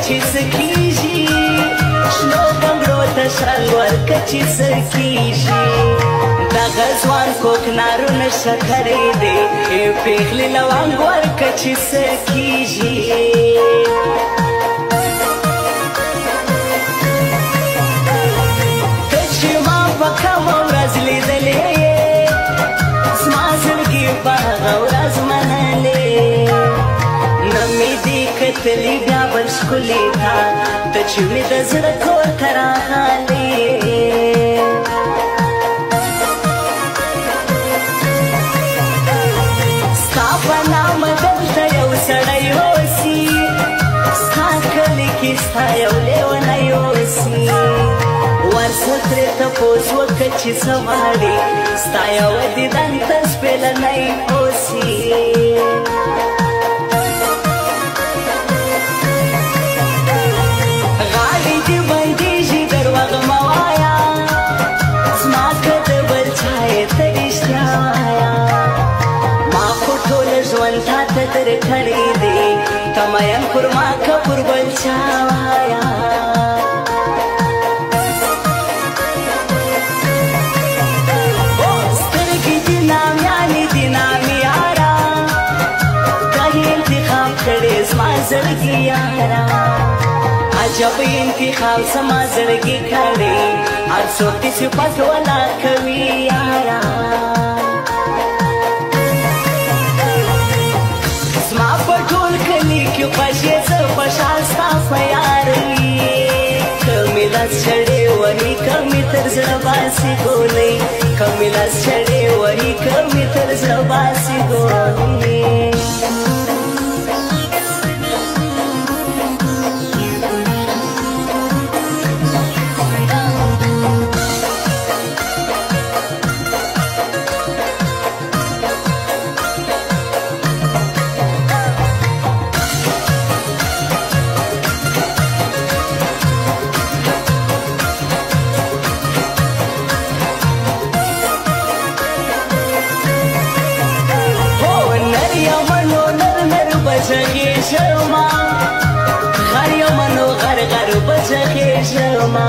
چې سکیږي شنو بنګړو ته شرنګ ورکه چې سکیږي دغه ځوان کوکنارونه شکرې دی پیغلې لونګ ورکه چې سکیږي ته چې ما په کومه ورځ لیدلې زما زړګي په هغه ورځ منلې نه مې دې کتلې بیا بل ښکلې تا ته چې مې د زړه کور ته راغلې ستا په نامه دلته یو سړی اوسي ستا کلي کې ستا یو لیونی اوسي ورسه ترې تپوس وکړه چې څه غواړې ستا یوه دیدن ته سپېلنی اوسي غاړې دې بندېږي درواغ مه وایه زما که د بل چا یې ته رښتیا وایه ما خو ټوله ژوند تا ته درکړی دی ته مین پر ما که پر بل چا وایه زما زړګي یارا عجب انتخاب زما زړګي کړی هر څوک دې صفت ولا کوي یارا زما په ټول کلي کې خوښې زه خوشحال ستا په یاري که مې لاس چړې وهي که مې تر زړه باسي ګولۍ که مې لاس چړې وهي که مې تر زړه باسي ګولۍ بچخیږما غر یمنو غر غر بچخیږما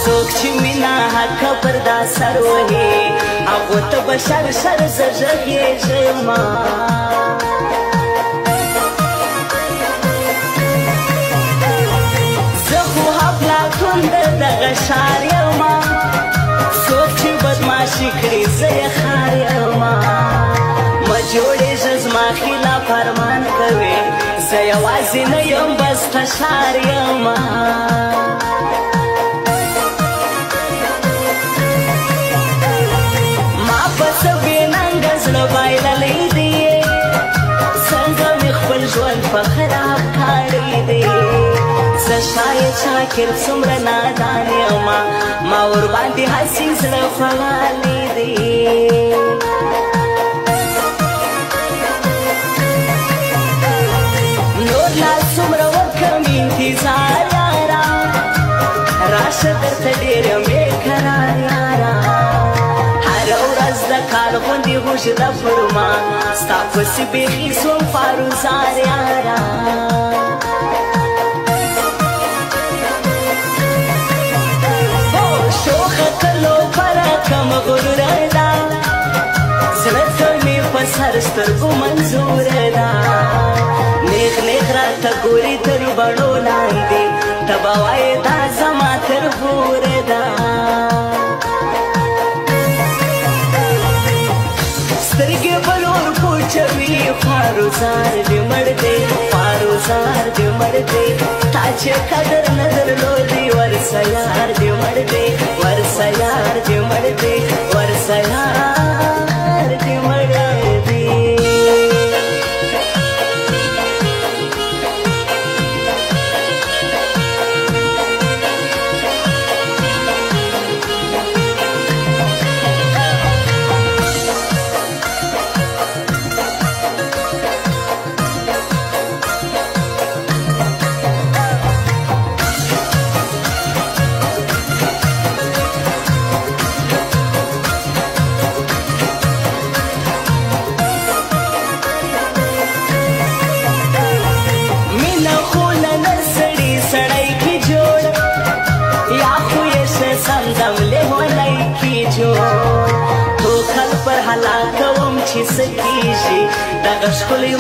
څوک چې مینا حق پر دا سر وهي هغو ته به شر شر زه غږیږما زه خو افلاطون د دغه ښار یما څوک چې بدماشي کړي زه یې ښار یما جوړېږه زما خلاف ارمان کوې زه یوازې نه یم بس تشار یمه ما په څه بېننګه زړه بایللی دی څنګه مې خپل ژوند په خراب کړی دی زه شاید شاکر څومره نادان یمه ما ورباندې هسې زړه فغالی دی انتظار یارا راشه درته ډېر یم بېقرار یارا هره ورځ د کال غوندې اوږده پر ما ستا پسې بیخي سوم فاروزار یارا شوخه کلو پرکه مغروره ده زړه ته مې په سر سترګو منظوره ده نیغ نیغ راته ګوري تر بڼو لاندې ته به وایې دا زما تر بوره ده سترګې به نور پوچوي فاروزار دې مړ دی فاروزار دې مړ دی تا چې قدر نه درلودې ورسه یار دې مړ دی ورسه یار دې مړ دی ورسه یار دې مړ دی هلاکوم چې څه کېږي دغه ښکلی